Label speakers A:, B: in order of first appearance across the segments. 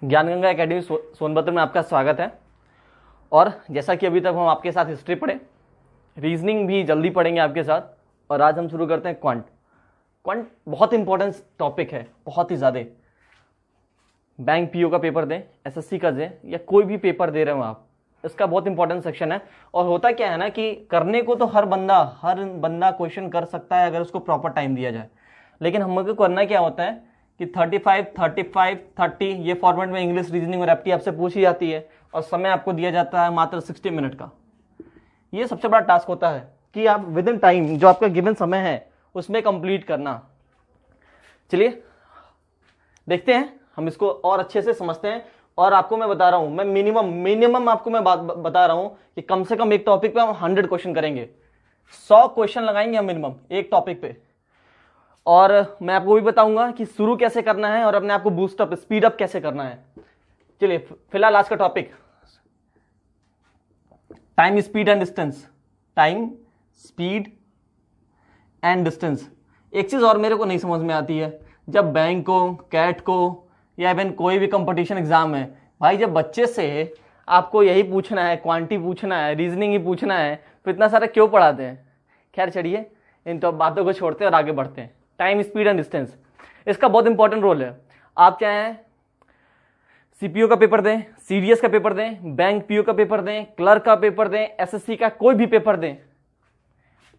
A: ज्ञान गंगा एकेडमी सोनभद्र में आपका स्वागत है। और जैसा कि अभी तक हम आपके साथ हिस्ट्री पढ़े, रीजनिंग भी जल्दी पढ़ेंगे आपके साथ। और आज हम शुरू करते हैं क्वांट। क्वांट बहुत इंपॉर्टेंट टॉपिक है, बहुत ही ज़्यादा। बैंक पीओ का पेपर दें, एसएससी का दें, या कोई भी पेपर दे रहे हो आप, इसका बहुत इंपॉर्टेंट सेक्शन है। और होता क्या है ना कि करने को तो हर बंदा क्वेश्चन कर सकता है अगर उसको प्रॉपर टाइम दिया जाए। लेकिन हमको करना क्या होता है कि 35, 35, 30 ये फॉर्मेट में इंग्लिश, रीजनिंग और एप्टी आपसे पूछी जाती है और समय आपको दिया जाता है मात्र 60 मिनट का। ये सबसे बड़ा टास्क होता है कि आप विद इन टाइम जो आपका गिवन समय है उसमें कंप्लीट करना। चलिए देखते हैं, हम इसको और अच्छे से समझते हैं। और आपको मैं बता रहा हूं, मैं मिनिमम आपको मैं बात बता रहा हूं कि कम से कम एक टॉपिक पे हम 100 क्वेश्चन करेंगे। 100 क्वेश्चन लगाएंगे हम मिनिमम एक टॉपिक पे। और मैं आपको भी बताऊंगा कि शुरू कैसे करना है और अपने आप को बूस्ट अप, स्पीड अप कैसे करना है। चलिए फिलहाल आज का topic time, speed and distance. Time, speed and distance. एक चीज और मेरे को नहीं समझ में आती है, जब बैंक को, कैट को, या इवन कोई भी कंपटीशन एग्जाम है, भाई जब बच्चे से आपको यही पूछना है, क्वांटी पूछना है, रीजनिंग ही पूछना है, तो इतना सारा क्यों पढ़ाते हैं। खैर चलिए, इन तो बातों को छोड़ते हैं और आगे बढ़ते हैं। टाइम, स्पीड एंड डिस्टेंस, इसका बहुत इंपॉर्टेंट रोल है। आप चाहे सीपीओ का पेपर दें, सीडीएस का पेपर दें, बैंक पीओ का पेपर दें, क्लर्क का पेपर दें, एसएससी का कोई भी पेपर दें,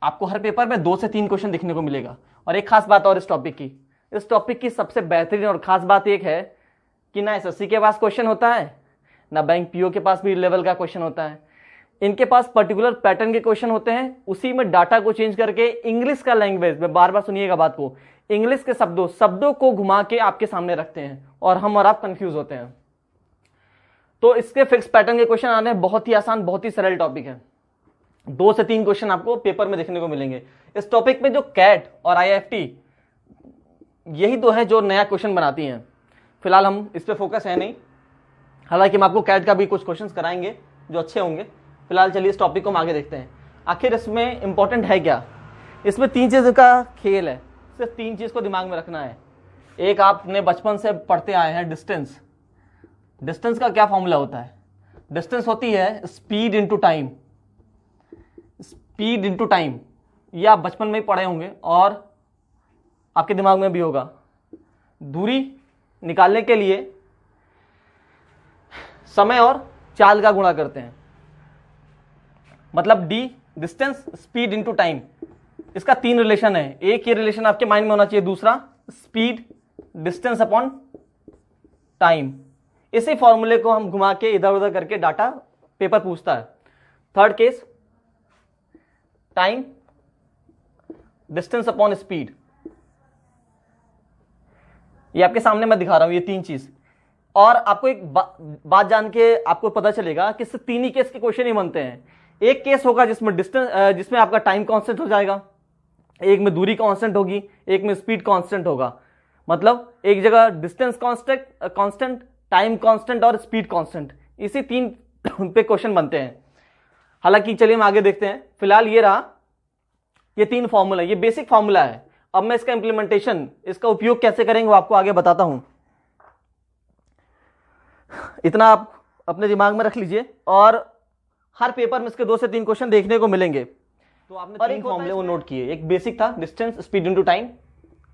A: आपको हर पेपर में 2 से 3 क्वेश्चन देखने को मिलेगा। और एक खास बात और इस टॉपिक की सबसे बेहतरीन और खास बात एक है कि ना एसएससी के पास क्वेश्चन होता है, ना बैंक पीओ के पास भी लेवल का क्वेश्चन होता है। इनके पास पर्टिकुलर पैटर्न के क्वेश्चन होते हैं, उसी में डाटा को चेंज करके इंग्लिश का लैंग्वेज में, बार बार सुनिएगा बात को, इंग्लिश के शब्दों को घुमा के आपके सामने रखते हैं और हम और आप कंफ्यूज होते हैं। तो इसके फिक्स पैटर्न के क्वेश्चन आने बहुत ही आसान, बहुत ही सरल टॉपिक है। 2 से 3 क्वेश्चन आपको पेपर में देखने को मिलेंगे। इस टॉपिक में जो कैट और आईएफटी, यही दो है जो नया क्वेश्चन बनाती हैं। फिलहाल हम इस पे फोकस है नहीं, हालांकि हम आपको कैट का भी कुछ क्वेश्चंस कराएंगे जो अच्छे होंगे। फिलहाल चलिए इस टॉपिक को हम आगे देखते हैं। आखिर इसमें इंपॉर्टेंट है क्या। इसमें 3 चीज़ का खेल है, सिर्फ 3 चीज़ को दिमाग में रखना है। एक आपने बचपन से पढ़ते आए हैं, डिस्टेंस। डिस्टेंस का क्या फॉर्मूला होता है। डिस्टेंस होती है speed into time. Speed into time, ये आप बचपन में ही पढ़े होंगे और आपके दिमाग में भी होगा। दूरी निकालने के लिए समय और चाल का गुणा करते हैं, मतलब D, distance, speed into time. इसका 3 रिलेशन है। एक ये रिलेशन आपके माइंड में होना चाहिए, दूसरा स्पीड, डिस्टेंस अपॉन टाइम। इसी फॉर्मूले को हम घुमा के इधर उधर करके डाटा पेपर पूछता है। Third case, time, distance upon speed. ये आपके सामने मैं दिखा रहा हूं, ये 3 चीज। और आपको एक बात जान के आपको पता चलेगा कि सिर्फ 3 ही केस के क्वेश्चन ही बनते हैं। एक केस होगा जिसमें आपका टाइम कांस्टेंट हो जाएगा, एक में दूरी कांस्टेंट होगी, एक में स्पीड कांस्टेंट होगा। मतलब एक जगह डिस्टेंस कांस्टेंट, टाइम कांस्टेंट और स्पीड कांस्टेंट, इसी 3 पे क्वेश्चन बनते हैं। हालांकि चलिए हम आगे देखते हैं। फिलहाल ये रहा, ये 3 फॉर्मूला, ये बेसिक फॉर्मूला है। अब मैं इसका इंप्लीमेंटेशन, इसका उपयोग कैसे करेंगे वो आपको आगे बताता हूं। इतना आप अपने दिमाग में रख लीजिए और हर पेपर में इसके 2 से 3 क्वेश्चन देखने को मिलेंगे। तो आपने 3 फॉर्मूले वो नोट किए। एक बेसिक था, distance speed into time,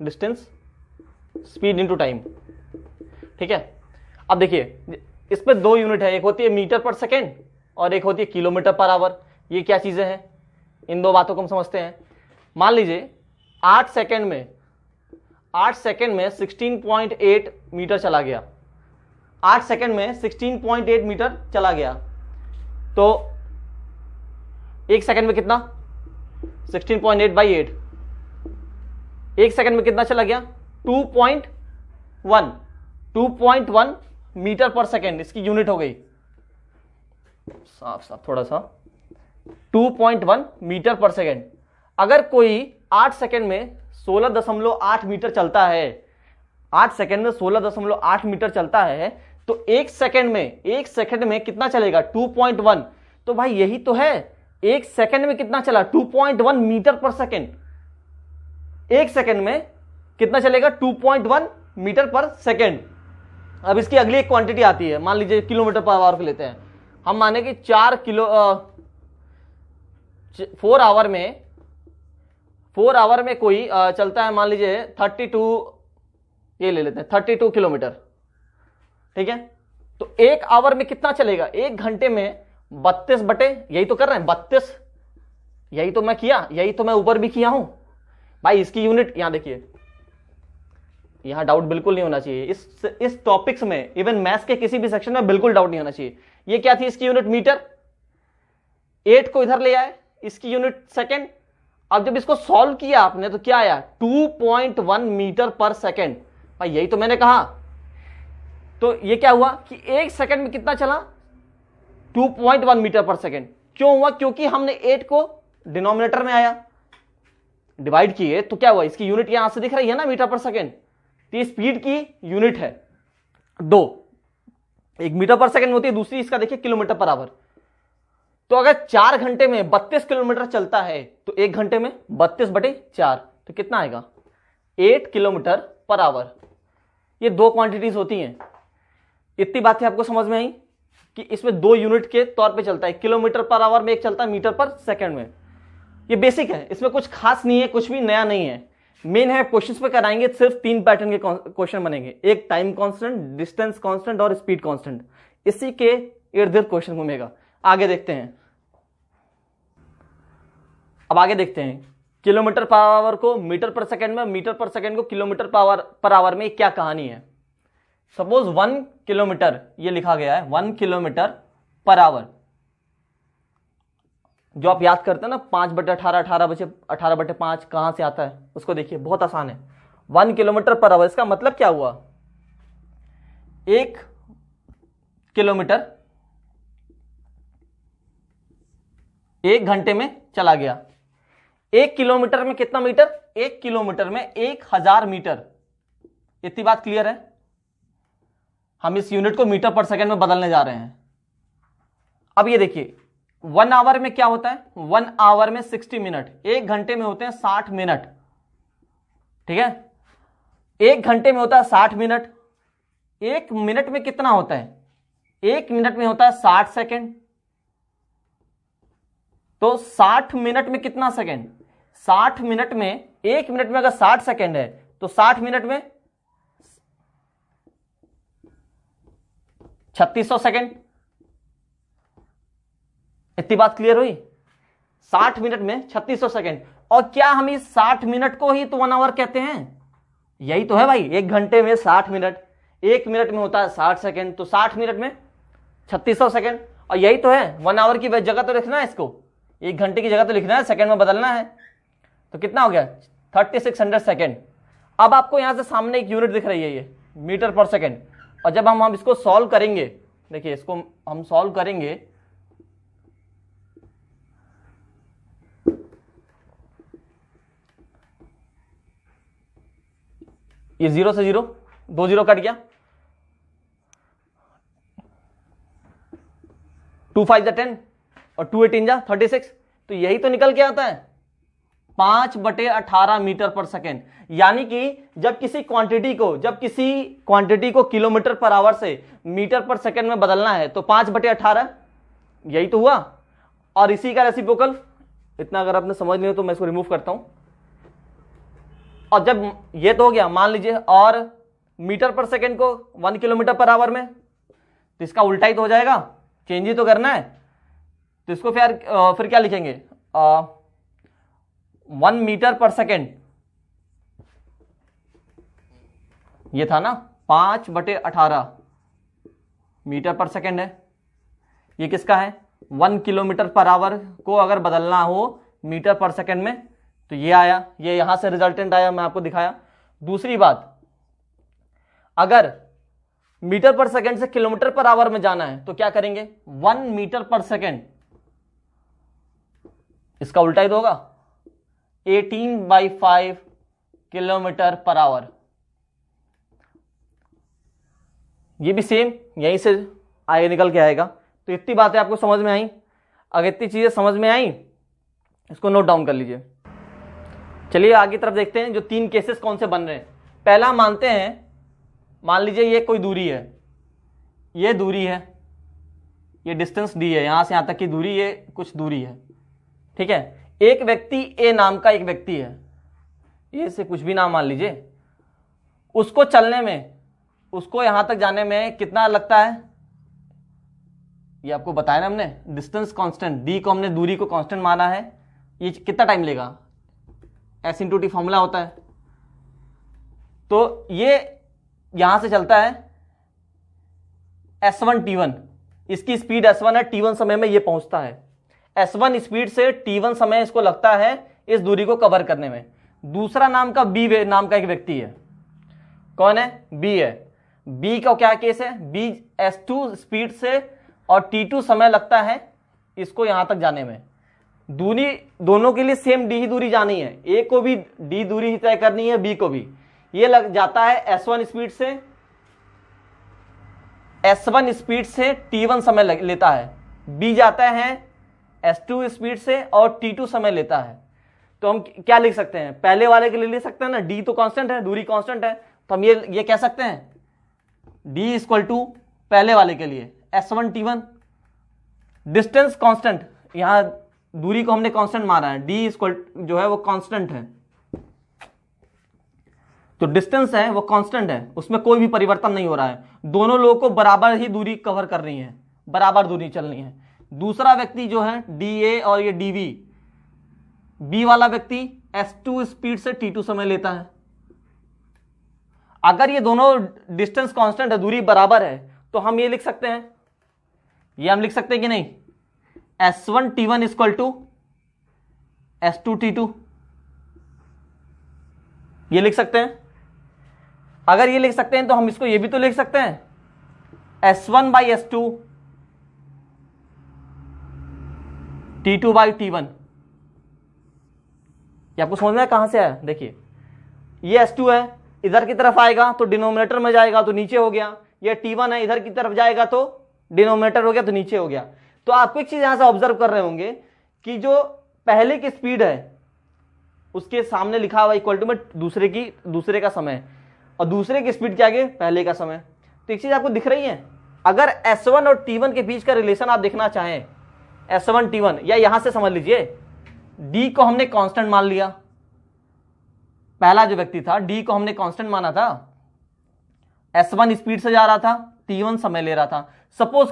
A: distance speed into time. ठीक है। अब देखिए इस पे 2 यूनिट है, एक होती है मीटर पर सेकेंड और एक होती है किलोमीटर पर आवर। ये क्या चीजें हैं, इन 2 बातों को हम समझते हैं। मान लीजिए 8 सेकेंड में 16.8 मीटर चला गया। 8 सेकेंड में 16.8 मीटर चला गया, तो 1 सेकेंड में कितना, 16.8 बाई 8, 1 सेकेंड में कितना चला गया, 2.1 मीटर पर सेकेंड, इसकी यूनिट हो गई। साफ थोड़ा सा, 2.1 मीटर पर सेकेंड। अगर कोई 8 सेकेंड में 16.8 मीटर चलता है, 8 सेकेंड में 16.8 मीटर चलता है, तो 1 सेकेंड में कितना चलेगा, 2.1। तो भाई यही तो है, 1 सेकेंड में कितना चला, 2.1 मीटर पर सेकेंड। 1 सेकेंड में कितना चलेगा, 2.1 मीटर पर सेकेंड। अब इसकी अगली एक क्वांटिटी आती है, मान लीजिए किलोमीटर पर आवर को लेते हैं हम, माने कि 4 आवर में कोई चलता है, मान लीजिए 32, ये ले लेते हैं 32 किलोमीटर, ठीक है। तो 1 आवर में कितना चलेगा, 1 घंटे में 32 बटे, यही तो कर रहे हैं 32, यही तो मैं किया, यही तो मैं ऊपर भी किया हूं भाई। इसकी यूनिट यहां देखिए, यहां डाउट बिल्कुल नहीं होना चाहिए इस टॉपिक्स में, इवन मैथ्स के किसी भी सेक्शन में बिल्कुल डाउट नहीं होना चाहिए। ये क्या थी, इसकी यूनिट मीटर, 8 को इधर ले आए, इसकी यूनिट सेकेंड। अब जब इसको सॉल्व किया आपने तो क्या आया, 2.1 मीटर पर सेकेंड। भाई यही तो मैंने कहा। तो ये क्या हुआ कि 1 सेकेंड में कितना चला, 2.1 मीटर पर सेकेंड। क्यों हुआ, क्योंकि हमने 8 को डिनोमिनेटर में आया, डिवाइड किए, तो क्या हुआ, इसकी यूनिट यहां से दिख रही है ना, मीटर पर सेकेंड। तो स्पीड की यूनिट है 2, एक मीटर पर सेकेंड होती है, दूसरी इसका देखिए किलोमीटर पर आवर। तो अगर 4 घंटे में 32 किलोमीटर चलता है तो 1 घंटे में 32/4, तो कितना आएगा, 8 किलोमीटर पर आवर। ये 2 क्वांटिटीज होती हैं। इतनी बातें आपको समझ में आई कि इसमें 2 यूनिट के तौर पे चलता है, किलोमीटर पर आवर में एक चलता है मीटर पर सेकंड में। ये बेसिक है, इसमें कुछ खास नहीं है, कुछ भी नया नहीं है। मेन है क्वेश्चंस पे कराएंगे, सिर्फ 3 पैटर्न के क्वेश्चन बनेंगे, एक टाइम कांस्टेंट, डिस्टेंस कांस्टेंट और स्पीड कांस्टेंट। इसी के इर्द गिर्द क्वेश्चन घूमेगा। आगे देखते हैं, अब आगे देखते हैं किलोमीटर पर आवर को मीटर पर सेकंड में, मीटर पर सेकंड को किलोमीटर पर आवर में क्या कहानी है। सपोज 1 किलोमीटर, ये लिखा गया है 1 किलोमीटर पर आवर, जो आप याद करते हैं ना 5/18, 18/5 कहां से आता है, उसको देखिए, बहुत आसान है। 1 किलोमीटर पर आवर, इसका मतलब क्या हुआ, 1 किलोमीटर 1 घंटे में चला गया। 1 किलोमीटर में कितना मीटर, 1 किलोमीटर में 1000 मीटर। इतनी बात क्लियर है। हम इस यूनिट को मीटर पर सेकंड में बदलने जा रहे हैं। अब ये देखिए 1 आवर में क्या होता है, 1 आवर में 60 मिनट, 1 घंटे में होते हैं 60 मिनट, ठीक है। 1 घंटे में होता है 60 मिनट। 1 मिनट में कितना होता है, 1 मिनट में होता है 60 सेकेंड। तो 60 मिनट में कितना सेकेंड, 60 मिनट में, 1 मिनट में अगर 60 सेकेंड है तो 60 मिनट में 3600 सेकेंड। इतनी बात क्लियर हुई, 60 मिनट में 3600 सेकेंड। और क्या हम इस 60 मिनट को ही तो 1 आवर कहते हैं, यही तो है भाई। 1 घंटे में 60 मिनट, 1 मिनट में होता है 60 सेकेंड, तो 60 मिनट में 3600 सेकेंड। और यही तो है, 1 आवर की जगह तो लिखना है इसको, 1 घंटे की जगह तो लिखना है, सेकेंड में बदलना है। तो कितना हो गया, 3600 सेकेंड। अब आपको यहां से सामने एक यूनिट दिख रही है, ये मीटर पर सेकेंड। और जब हम इसको सॉल्व करेंगे, देखिए इसको हम सॉल्व करेंगे, ये 0 से 0, 2 0 कट गया, 2 5 जा 10 और 2 8 जा 36। तो यही तो निकल के आता है 5/18 मीटर पर सेकेंड। यानी कि जब किसी क्वांटिटी को किलोमीटर पर आवर से मीटर पर सेकेंड में बदलना है तो 5/18, यही तो हुआ। और इसी का रेसिप्रोकल, इतना अगर आपने समझ लिया तो मैं इसको रिमूव करता हूं। और जब ये तो हो गया, मान लीजिए, और मीटर पर सेकेंड को 1 किलोमीटर पर आवर में, तो इसका उल्टा ही तो हो जाएगा, चेंज ही तो करना है। तो इसको फिर क्या लिखेंगे, 1 मीटर पर सेकेंड, ये था ना 5/18 मीटर पर सेकेंड है। ये किसका है, 1 किलोमीटर पर आवर को अगर बदलना हो मीटर पर सेकेंड में, तो ये आया, ये यहां से रिजल्टेंट आया, मैं आपको दिखाया। दूसरी बात, अगर मीटर पर सेकेंड से किलोमीटर पर आवर में जाना है तो क्या करेंगे, 1 मीटर पर सेकेंड, इसका उल्टा ही तो होगा, 18/5 किलोमीटर पर आवर। ये भी सेम यहीं से आगे निकल के आएगा। तो इतनी बातें आपको समझ में आई। अगर इतनी चीजें समझ में आई, इसको नोट डाउन कर लीजिए। चलिए आगे तरफ देखते हैं, जो 3 केसेस कौन से बन रहे हैं। पहला मानते हैं मान लीजिए ये कोई दूरी है, ये दूरी है, ये डिस्टेंस डी है, यहां से यहां तक की दूरी, ये कुछ दूरी है, ठीक है। एक व्यक्ति ए नाम का एक व्यक्ति है, ए से कुछ भी नाम मान लीजिए, उसको चलने में, उसको यहां तक जाने में कितना लगता है, ये आपको बताया ना हमने, डिस्टेंस कांस्टेंट, डी को हमने दूरी को कांस्टेंट माना है, ये कितना टाइम लेगा, एस इंटू टी फॉर्मूला होता है। तो ये यहां से चलता है S1 T1, इसकी स्पीड S1 है, T1 समय में ये पहुंचता है, S1 स्पीड से T1 समय इसको लगता है इस दूरी को कवर करने में। दूसरा नाम का बी नाम का एक व्यक्ति है, कौन है, बी है। बी का क्या केस है, बी S2 स्पीड से और T2 समय लगता है इसको यहां तक जाने में। दूरी दोनों के लिए सेम डी ही दूरी जानी है, ए को भी डी दूरी ही तय करनी है, बी को भी। ये लग जाता है S1 स्पीड से, S1 स्पीड से T1 समय लेता है, बी जाता है S2 स्पीड से और T2 समय लेता है। तो हम क्या लिख सकते हैं, पहले वाले के लिए लिख सकते हैं ना, डी तो कांस्टेंट है, दूरी कांस्टेंट है, तो हम ये कह सकते हैं डी इक्वल टू पहले वाले के लिए S1 T1, डिस्टेंस कांस्टेंट, यहां दूरी को हमने कांस्टेंट माना है, डी इक्वल जो है वो कांस्टेंट है, तो डिस्टेंस है वो कांस्टेंट है, उसमें कोई भी परिवर्तन नहीं हो रहा है, दोनों लोगों को बराबर ही दूरी कवर करनी है, बराबर दूरी चलनी है। दूसरा व्यक्ति जो है डी ए और ये डी बी वाला व्यक्ति S2 स्पीड से T2 समय लेता है। अगर ये दोनों डिस्टेंस कांस्टेंट है, दूरी बराबर है, तो हम ये लिख सकते हैं, ये हम लिख सकते हैं कि नहीं, S1 T1 equal to S2 T2, ये लिख सकते हैं। अगर ये लिख सकते हैं तो हम इसको ये भी तो लिख सकते हैं S1 by S2 T2 by T1। ये आपको समझ में कहां से आया, देखिए ये S2 है, इधर की तरफ आएगा तो डिनोमिनेटर में जाएगा तो नीचे हो गया, ये T1 है, इधर की तरफ जाएगा तो डिनोमिनेटर हो गया तो नीचे हो गया। तो आपको एक चीज यहां से ऑब्जर्व कर रहे होंगे कि जो पहले की स्पीड है उसके सामने लिखा हुआ इक्वल टू में दूसरे का समय, और दूसरे की स्पीड क्या है, पहले का समय। तो एक चीज आपको दिख रही है, अगर S1 और T1 के बीच का रिलेशन आप देखना चाहें, S1 T1, या यहां से समझ लीजिए D को हमने कांस्टेंट मान लिया, पहला जो व्यक्ति था D को हमने कांस्टेंट माना था, S1 स्पीड से जा रहा था, T1 समय ले रहा था। सपोज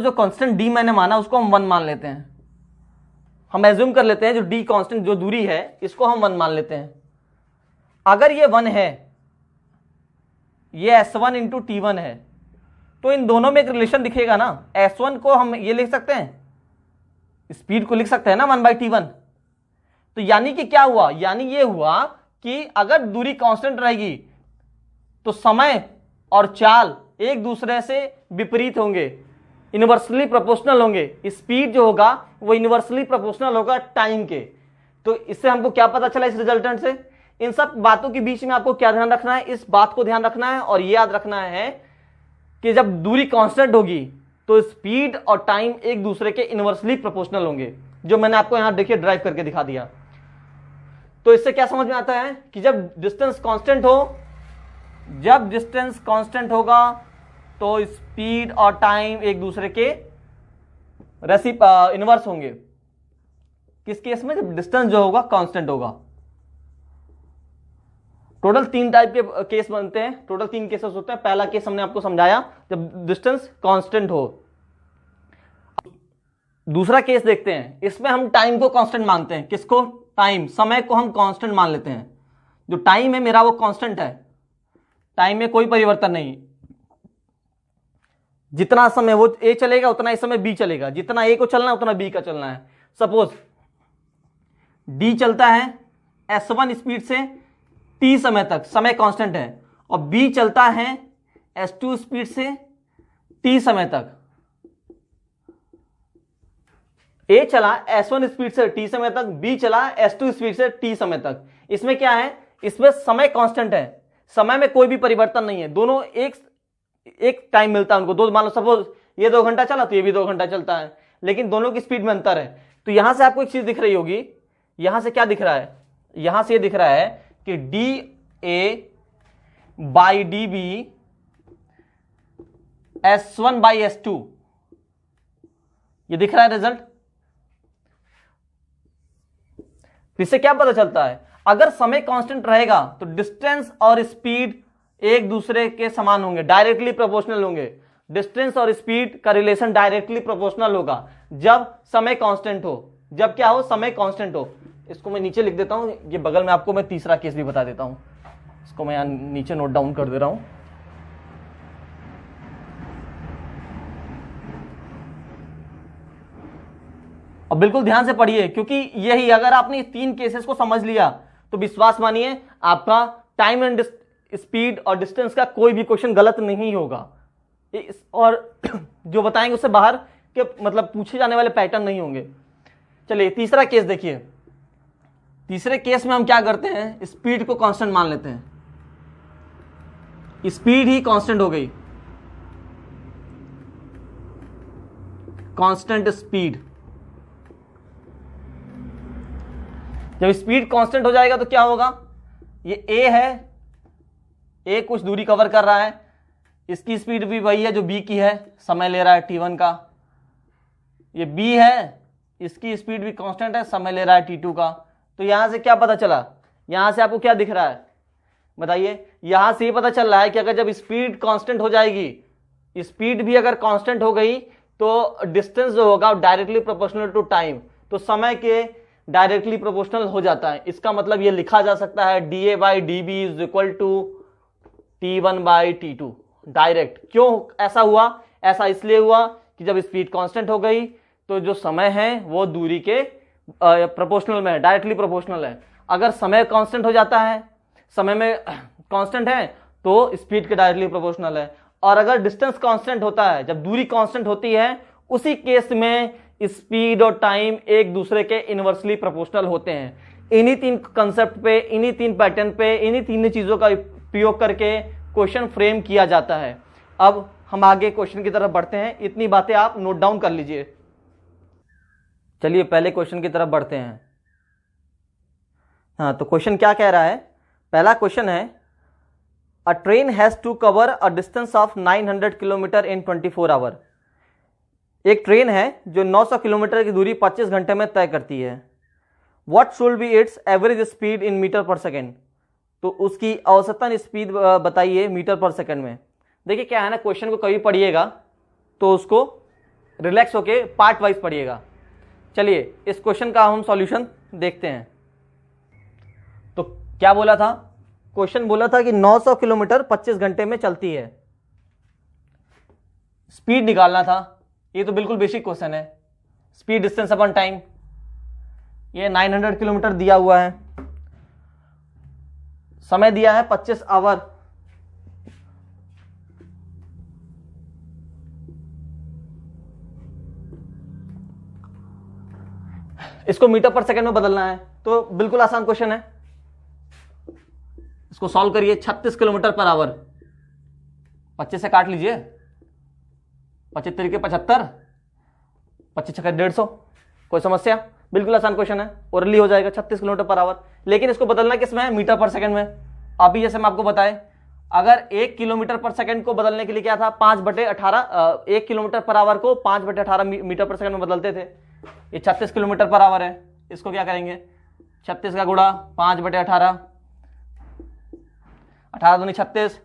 A: जो कांस्टेंट D मैंने माना उसको हम 1 मान लेते हैं, हम एज्यूम कर लेते हैं जो D कांस्टेंट जो दूरी है इसको हम 1 मान लेते हैं। अगर ये 1 है, ये S1 इंटू T1 है, तो इन दोनों में एक रिलेशन दिखेगा ना। S1 को हम ये लिख सकते हैं, स्पीड को लिख सकते हैं ना 1/T1। तो यानी कि क्या हुआ, यानी ये हुआ कि अगर दूरी कांस्टेंट रहेगी तो समय और चाल एक दूसरे से विपरीत होंगे, इनवर्सली प्रोपोर्शनल होंगे। स्पीड जो होगा वो इनवर्सली प्रोपोर्शनल होगा टाइम के। तो इससे हमको क्या पता चला इस रिजल्टेंट से, इन सब बातों के बीच में आपको क्या ध्यान रखना है, इस बात को ध्यान रखना है और ये याद रखना है कि जब दूरी कांस्टेंट होगी तो स्पीड और टाइम एक दूसरे के इनवर्सली प्रोपोर्शनल होंगे, जो मैंने आपको यहां देखिए ड्राइव करके दिखा दिया। तो इससे क्या समझ में आता है कि जब डिस्टेंस कांस्टेंट हो, जब डिस्टेंस कांस्टेंट होगा तो स्पीड और टाइम एक दूसरे के इनवर्स होंगे। किस केस में, जब डिस्टेंस जो होगा कांस्टेंट होगा। टोटल 3 टाइप के केस बनते हैं, टोटल 3 केसेस होते हैं। पहला केस हमने आपको समझाया जब डिस्टेंस कांस्टेंट हो। दूसरा केस देखते हैं, इसमें हम टाइम को कांस्टेंट मानते हैं। किसको, टाइम, समय को हम कांस्टेंट मान लेते हैं। जो टाइम है मेरा वो कांस्टेंट है, टाइम में कोई परिवर्तन नहीं। जितना समय वो ए चलेगा उतना इस समय बी चलेगा, जितना ए को चलना है उतना बी का चलना है। सपोज डी चलता है S1 स्पीड से T समय तक, समय कांस्टेंट है, और बी चलता है S2 स्पीड से T समय तक। ए चला S1 स्पीड से T समय तक, बी चला S2 स्पीड से T समय तक। इसमें क्या है, इसमें समय कांस्टेंट है, समय में कोई भी परिवर्तन नहीं है। दोनों एक टाइम मिलता है उनको, दो, मान लो सपोज ये 2 घंटा चला तो ये भी 2 घंटा चलता है, लेकिन दोनों की स्पीड में अंतर है। तो यहां से आपको एक चीज दिख रही होगी, यहां से क्या दिख रहा है, यहां से ये दिख रहा है कि D A by D B S1/S2, ये दिख रहा है रिजल्ट। इससे क्या पता चलता है, अगर समय कांस्टेंट रहेगा तो डिस्टेंस और स्पीड एक दूसरे के समान होंगे, डायरेक्टली प्रोपोर्शनल होंगे। डिस्टेंस और स्पीड का रिलेशन डायरेक्टली प्रोपोर्शनल होगा जब समय कांस्टेंट हो। जब क्या हो, समय कांस्टेंट हो। इसको मैं नीचे लिख देता हूं, ये बगल में आपको मैं तीसरा केस भी बता देता हूं। इसको मैं यहां नीचे नोट डाउन कर दे रहा हूं। अब बिल्कुल ध्यान से पढ़िए, क्योंकि यही अगर आपने तीन केसेस को समझ लिया तो विश्वास मानिए आपका टाइम एंड स्पीड और डिस्टेंस का कोई भी क्वेश्चन गलत नहीं होगा, और जो बताएंगे उससे बाहर के मतलब पूछे जाने वाले पैटर्न नहीं होंगे। चलिए तीसरा केस देखिए। तीसरे केस में हम क्या करते हैं, स्पीड को कांस्टेंट मान लेते हैं। स्पीड ही कांस्टेंट हो गई, कांस्टेंट स्पीड। जब स्पीड कांस्टेंट हो जाएगा तो क्या होगा, ये ए है, ए कुछ दूरी कवर कर रहा है, इसकी स्पीड भी वही है जो बी की है, समय ले रहा है t1 का। ये बी है, इसकी स्पीड भी कांस्टेंट है, समय ले रहा है t2 का। तो यहां से क्या पता चला, यहां से आपको क्या दिख रहा है बताइए। यहां से ये पता चल रहा है कि अगर जब स्पीड कांस्टेंट हो जाएगी, स्पीड भी अगर कांस्टेंट हो गई तो डिस्टेंस जो होगा डायरेक्टली प्रोपोर्शनल टू टाइम, तो समय के डायरेक्टली प्रोपोर्शनल हो जाता है। इसका मतलब ये लिखा जा सकता है dA/dB is equal to T1/T2 direct. क्यों ऐसा हुआ, ऐसा इसलिए हुआ कि जब स्पीड कांस्टेंट हो गई तो जो समय है वो दूरी के प्रोपोर्शनल में है, डायरेक्टली प्रोपोर्शनल है। अगर समय कांस्टेंट हो जाता है, समय में कांस्टेंट है तो स्पीड के डायरेक्टली प्रोपोर्शनल है। और अगर डिस्टेंस कांस्टेंट होता है, जब दूरी कांस्टेंट होती है, उसी केस में स्पीड और टाइम एक दूसरे के इनवर्सली प्रोपोर्शनल होते हैं। इन्हीं तीन कंसेप्ट पे, इन्हीं तीन पैटर्न पे, इन्हीं तीन चीजों का उपयोग करके क्वेश्चन फ्रेम किया जाता है। अब हम आगे क्वेश्चन की तरफ बढ़ते हैं, इतनी बातें आप नोट डाउन कर लीजिए। चलिए पहले क्वेश्चन की तरफ बढ़ते हैं। हाँ, तो क्वेश्चन क्या कह रहा है, पहला क्वेश्चन है a train has to cover a distance of 900 kilometre in 24 hour. एक ट्रेन है जो 900 किलोमीटर की दूरी 25 घंटे में तय करती है। What should be its average speed in metre per second. तो उसकी औसतन स्पीड बताइए मीटर पर सेकेंड में। देखिए क्या है ना, क्वेश्चन को कभी पढ़िएगा तो उसको रिलैक्स होके पार्ट वाइज पढ़िएगा। चलिए इस क्वेश्चन का हम सॉल्यूशन देखते हैं। तो क्या बोला था, क्वेश्चन बोला था कि 900 किलोमीटर 25 घंटे में चलती है, स्पीड निकालना था। ये तो बिल्कुल बेसिक क्वेश्चन है, स्पीड डिस्टेंस अपॉन टाइम। ये 900 किलोमीटर दिया हुआ है, समय दिया है 25 आवर। इसको मीटर पर सेकंड में बदलना है, तो बिल्कुल आसान क्वेश्चन है। इसको सॉल्व करिए। 36 किलोमीटर पर आवर, 25 से काट लीजिए, 25 तरीके 75, 25 छक्के 150। कोई समस्या, बिल्कुल आसान क्वेश्चन है, ओरली हो जाएगा 36 किलोमीटर पर आवर। लेकिन इसको बदलना किस में है, मीटर पर सेकंड में। अभी जैसे मैं आपको बताए, अगर 1 किलोमीटर पर सेकंड को बदलने के लिए क्या था, 5/18, 1 किलोमीटर पर आवर को 5/18 मीटर पर सेकंड में बदलते थे। ये 36 किलोमीटर पर आवर है, इसको क्या करेंगे, 36 का गुणा 5/18, 18 दूनी 36,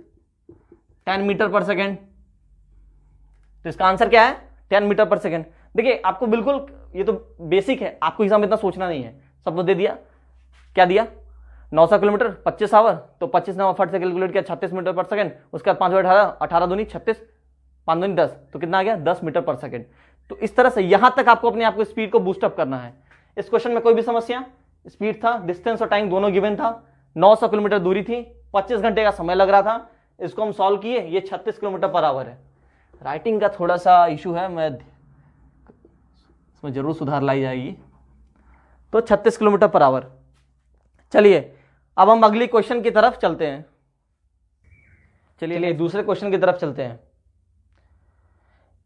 A: 10 मीटर पर सेकेंड। तो इसका आंसर क्या है, 10 मीटर पर सेकेंड। देखिए आपको बिल्कुल, ये तो बेसिक है, आपको एग्जाम में इतना सोचना नहीं है, सब तो दे दिया। क्या दिया, 900 किलोमीटर 25 आवर, तो 25 ने फट से कैलकुलेट किया 36 मीटर पर सेकेंड। उसके बाद 5/18, 18 दूनी 36, 5 दूनी 10, तो कितना आ गया, 10 मीटर पर सेकेंड। तो इस तरह से यहां तक आपको अपने आप को स्पीड को बूस्टअप करना है। इस क्वेश्चन में कोई भी समस्या, स्पीड था, डिस्टेंस और टाइम दोनों गिवन था, 900 किलोमीटर दूरी थी, 25 घंटे का समय लग रहा था। इसको हम सॉल्व किए, ये 36 किलोमीटर पर आवर है। राइटिंग का थोड़ा सा इशू है, मैं इसमें जरूर सुधार लाई जाएगी। तो 36 किलोमीटर पर आवर। चलिए अब हम अगली क्वेश्चन की तरफ चलते हैं। चलिए दूसरे क्वेश्चन की तरफ चलते हैं।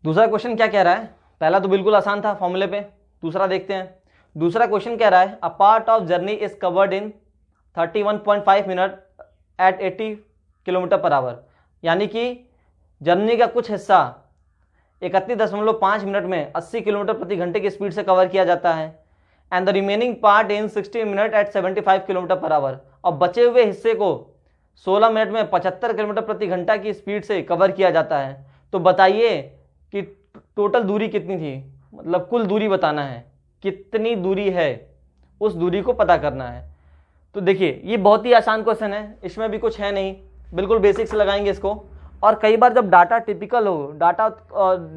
A: दूसरा क्वेश्चन क्या कह रहा है, पहला तो बिल्कुल आसान था फॉर्मूले पे, दूसरा देखते हैं। दूसरा क्वेश्चन कह रहा है a part of journey is covered in 31.5 minute at 80 kilometre per hour, यानी कि जर्नी का कुछ हिस्सा 31.5 मिनट में 80 किलोमीटर प्रति घंटे की स्पीड से कवर किया जाता है। And the remaining part in 60 minute at 75 kilometre per hour, और बचे हुए हिस्से को 16 मिनट में 75 किलोमीटर प्रति घंटा की स्पीड से कवर किया जाता है। तो बताइए कि टोटल दूरी कितनी थी, मतलब कुल दूरी बताना है, कितनी दूरी है उस दूरी को पता करना है। तो देखिए ये बहुत ही आसान क्वेश्चन है, इसमें भी कुछ है नहीं, बिल्कुल बेसिक से लगाएंगे इसको। और कई बार जब डाटा टिपिकल हो, डाटा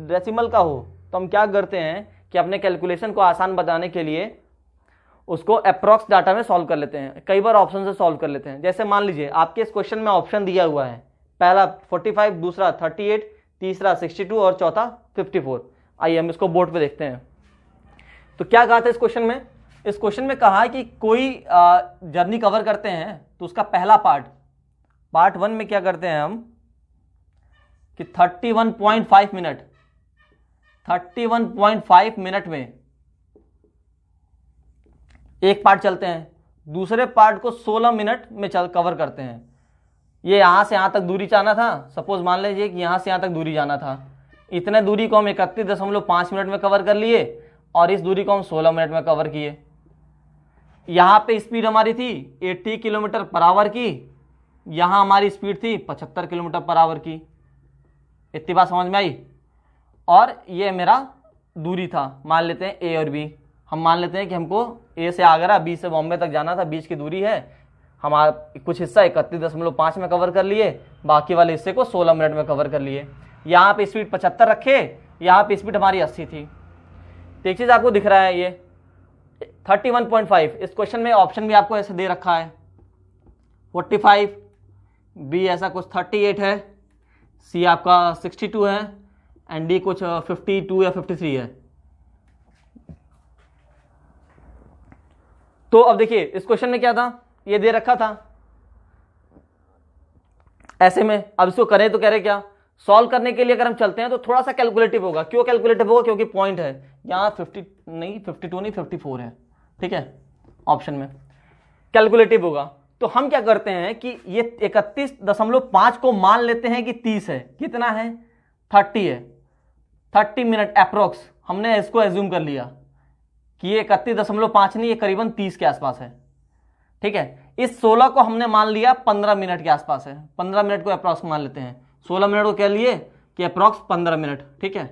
A: डेसिमल का हो, तो हम क्या करते हैं कि अपने कैलकुलेशन को आसान बनाने के लिए उसको अप्रॉक्स डाटा में सॉल्व कर लेते हैं, कई बार ऑप्शन से सॉल्व कर लेते हैं। जैसे मान लीजिए आपके इस क्वेश्चन में ऑप्शन दिया हुआ है, पहला 45, दूसरा 38, तीसरा 62 और चौथा 54। आइए हम इसको बोर्ड पे देखते हैं। तो क्या कहा था इस क्वेश्चन में? इस क्वेश्चन में कहा है कि कोई जर्नी कवर करते हैं, तो उसका पहला पार्ट 1 में क्या करते हैं हम कि 31.5 मिनट में एक पार्ट चलते हैं, दूसरे पार्ट को 16 मिनट में कवर करते हैं। ये यहां से यहां तक दूरी जाना था, सपोज मान लीजिए कि यहां से यहां तक दूरी जाना था, इतने दूरी को हम 31.5 मिनट में कवर कर लिए और इस दूरी को हम 16 मिनट में कवर किए। यहां पे स्पीड हमारी थी 80 किलोमीटर पर आवर की, यहां हमारी स्पीड थी 75 किलोमीटर पर आवर की। इतनी बात समझ में आई? और ये मेरा दूरी था, मान लेते हैं ए और बी। हम मान लेते हैं कि हमको ए से आगरा, बी से बॉम्बे तक जाना था, बीच की दूरी है। हमारा कुछ हिस्सा 31.5 में कवर कर लिए, बाकी वाले हिस्से को 16 मिनट में कवर कर लिए। यहाँ पे स्पीड 75 रखे, यहाँ पे स्पीड हमारी 80 थी। तो एक चीज आपको दिख रहा है, ये 31.5, इस क्वेश्चन में ऑप्शन भी आपको ऐसे दे रखा है 45, बी ऐसा कुछ 38 है, सी आपका 62 है एंड डी कुछ 52 या 53 है। तो अब देखिए इस क्वेश्चन में क्या था, ये दे रखा था ऐसे में। अब इसको करें तो कह रहे क्या, सॉल्व करने के लिए अगर हम चलते हैं तो थोड़ा सा कैलकुलेटिव होगा। क्यों कैलकुलेटिव होगा? क्योंकि पॉइंट है यहाँ 52 नहीं 54 है, ठीक है, ऑप्शन में कैलकुलेटिव होगा। तो हम क्या करते हैं कि ये 31.5 को मान लेते हैं कि 30 है। कितना है? 30 है, 30 मिनट अप्रोक्स हमने इसको एज्यूम कर लिया कि ये 31.5 नहीं, ये करीबन 30 के आसपास है, ठीक है। इस 16 को हमने मान लिया 15 मिनट के आसपास है, 15 मिनट को अप्रॉक्स मान लेते हैं। 16 मिनट को कह लिए कि अप्रॉक्स 15 मिनट, ठीक है।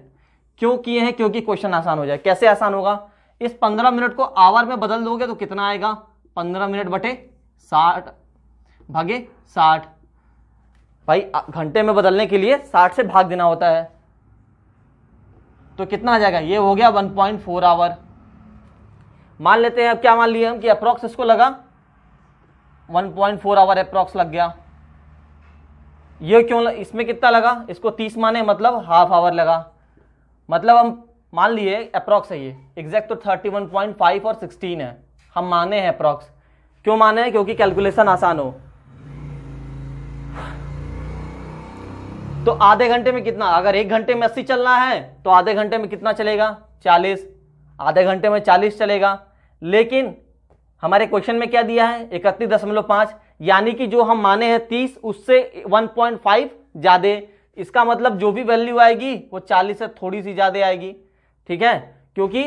A: क्यों किए हैं? क्योंकि क्वेश्चन आसान हो जाए। कैसे आसान होगा? इस 15 मिनट को आवर में बदल दोगे तो कितना आएगा? 15 मिनट बटे 60 भागे 60। भाई घंटे में बदलने के लिए 60 से भाग देना होता है, तो कितना आ जाएगा? ये हो गया 1.4 आवर। मान लेते हैं, अब क्या मान लिए हम कि अप्रॉक्स इसको लगा 1.4 आवर अप्रॉक्स लग गया। ये क्यों इसमें कितना लगा? इसको 30 माने, मतलब हाफ आवर लगा। मतलब हम मान लिए अप्रॉक्स है, ये एग्जैक्ट तो 31.5 और 16 है, हम माने हैं अप्रॉक्स। क्यों माने हैं? क्योंकि कैलकुलेशन आसान हो। तो आधे घंटे में कितना? अगर 1 घंटे में 80 चलना है तो आधे घंटे में कितना चलेगा? 40। आधे घंटे में 40 चलेगा। लेकिन हमारे क्वेश्चन में क्या दिया है? 31.5, यानी कि जो हम माने हैं 30, उससे 1.5 ज्यादा। इसका मतलब जो भी वैल्यू आएगी वो 40 से थोड़ी सी ज्यादा आएगी, ठीक है, क्योंकि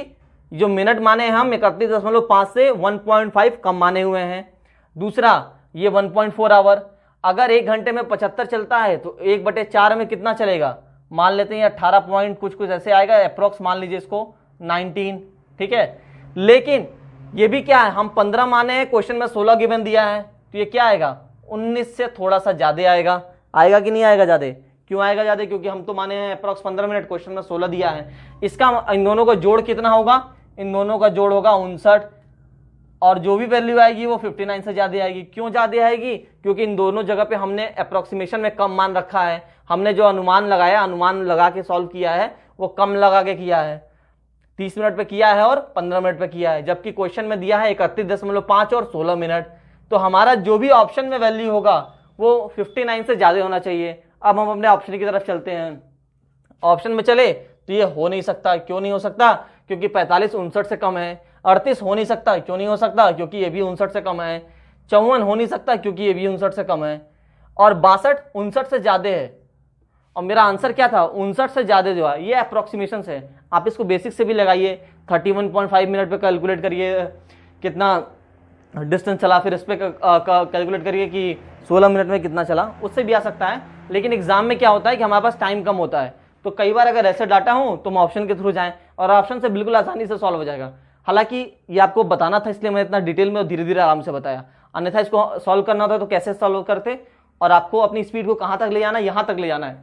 A: जो मिनट माने हैं हम 31.5 से 1.5 कम माने हुए हैं। दूसरा ये 1.4 आवर, अगर 1 घंटे में 75 चलता है तो 1/4 में कितना चलेगा? मान लेते हैं 18 पॉइंट कुछ ऐसे आएगा, अप्रोक्स मान लीजिए इसको 19, ठीक है। लेकिन ये भी क्या है, हम 15 माने हैं, क्वेश्चन में 16 गिवन दिया है, तो ये क्या आएगा? 19 से थोड़ा सा ज्यादा आएगा। आएगा कि नहीं आएगा ज्यादा? क्यों आएगा ज्यादा? क्योंकि हम तो माने हैं अप्रोक्स 15 मिनट, क्वेश्चन में 16 दिया है। इसका इन दोनों का जोड़ कितना होगा? इन दोनों का जोड़ होगा 59, और जो भी वैल्यू आएगी वो 59 से ज्यादा आएगी। क्यों ज्यादा आएगी? क्योंकि इन दोनों जगह पे हमने अप्रोक्सीमेशन में कम मान रखा है। हमने जो अनुमान लगाया, अनुमान लगा के सॉल्व किया है, वो कम लगा के किया है। 30 मिनट पे किया है और 15 मिनट पे किया है, जबकि क्वेश्चन में दिया है 31.5 और 16 मिनट। तो हमारा जो भी ऑप्शन में वैल्यू होगा वो 59 से ज्यादा होना चाहिए। अब हम अपने ऑप्शन की तरफ चलते हैं। ऑप्शन में चले तो ये हो नहीं सकता। क्यों नहीं हो सकता? क्योंकि 45 59 से कम है। 38 हो नहीं सकता। क्यों नहीं हो सकता? क्योंकि ये भी 59 से कम है। 54 हो नहीं सकता, क्योंकि ये भी 59 से कम है। और 62 59 से ज्यादा है, और मेरा आंसर क्या था 59 से ज्यादा जो है, ये अप्रोक्सीमेशन है। आप इसको बेसिक से भी लगाइए, 31.5 मिनट पे कैलकुलेट करिए कितना डिस्टेंस चला, फिर इस पे कैलकुलेट करिए कि 16 मिनट में कितना चला, उससे भी आ सकता है। लेकिन एग्जाम में क्या होता है कि हमारे पास टाइम कम होता है, तो कई बार अगर ऐसे डाटा हो तो हम ऑप्शन के थ्रू जाएं और ऑप्शन से बिल्कुल आसानी से सॉल्व हो जाएगा। हालांकि ये आपको बताना था, इसलिए मैंने इतना डिटेल में और धीरे धीरे आराम से बताया, अन्यथा इसको सॉल्व करना होता तो कैसे सॉल्व करते, और आपको अपनी स्पीड को कहाँ तक ले जाना है, यहाँ तक ले जाना है।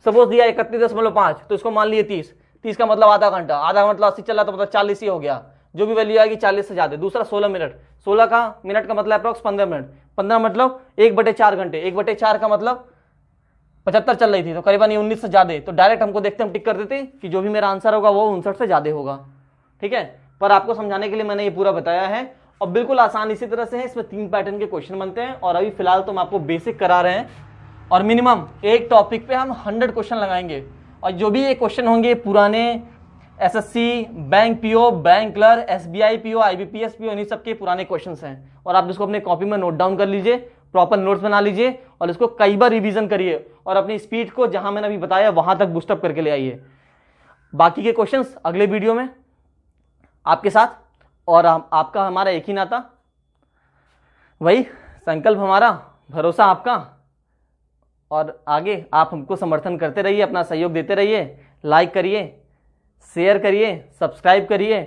A: सपोज दिया 31.5, तो इसको मान लिए 30 का मतलब आधा घंटा, आधा मतलब 80 चला तो मतलब 40 ही हो गया, जो भी वैल्यू आएगी 40 से ज्यादा। दूसरा 16 मिनट, 16 का मिनट का मतलब अप्रॉक्स 15 मिनट, 15 मतलब 1/4 घंटे, 1/4 का मतलब 75 चल रही थी, तो करीबन 19 से ज्यादा। तो डायरेक्ट हमको देखते हम टिक कर देते कि जो भी मेरा आंसर होगा वो 59 से ज्यादा होगा। ठीक है, पर आपको समझाने के लिए मैंने ये पूरा बताया है, और बिल्कुल आसान इसी तरह से है। इसमें 3 पैटर्न के क्वेश्चन बनते हैं, और अभी फिलहाल तो हम आपको बेसिक करा रहे हैं, और मिनिमम एक टॉपिक पे हम 100 क्वेश्चन लगाएंगे। और जो भी ये क्वेश्चन होंगे पुराने SSC, bank PO, bank clerk, SBI PO, IBPS PO, इन्हीं सब के पुराने क्वेश्चंस हैं, और आप इसको अपने कॉपी में नोट डाउन कर लीजिए, प्रॉपर नोट्स बना लीजिए, और इसको कई बार रिवीजन करिए, और अपनी स्पीड को जहां मैंने अभी बताया वहां तक बूस्टअप करके ले आइए। बाकी के क्वेश्चंस अगले वीडियो में आपके साथ, और आपका हमारा एक ही नाता, वही संकल्प हमारा, भरोसा आपका, और आगे आप हमको समर्थन करते रहिए, अपना सहयोग देते रहिए, लाइक करिए, शेयर करिए, सब्सक्राइब करिए,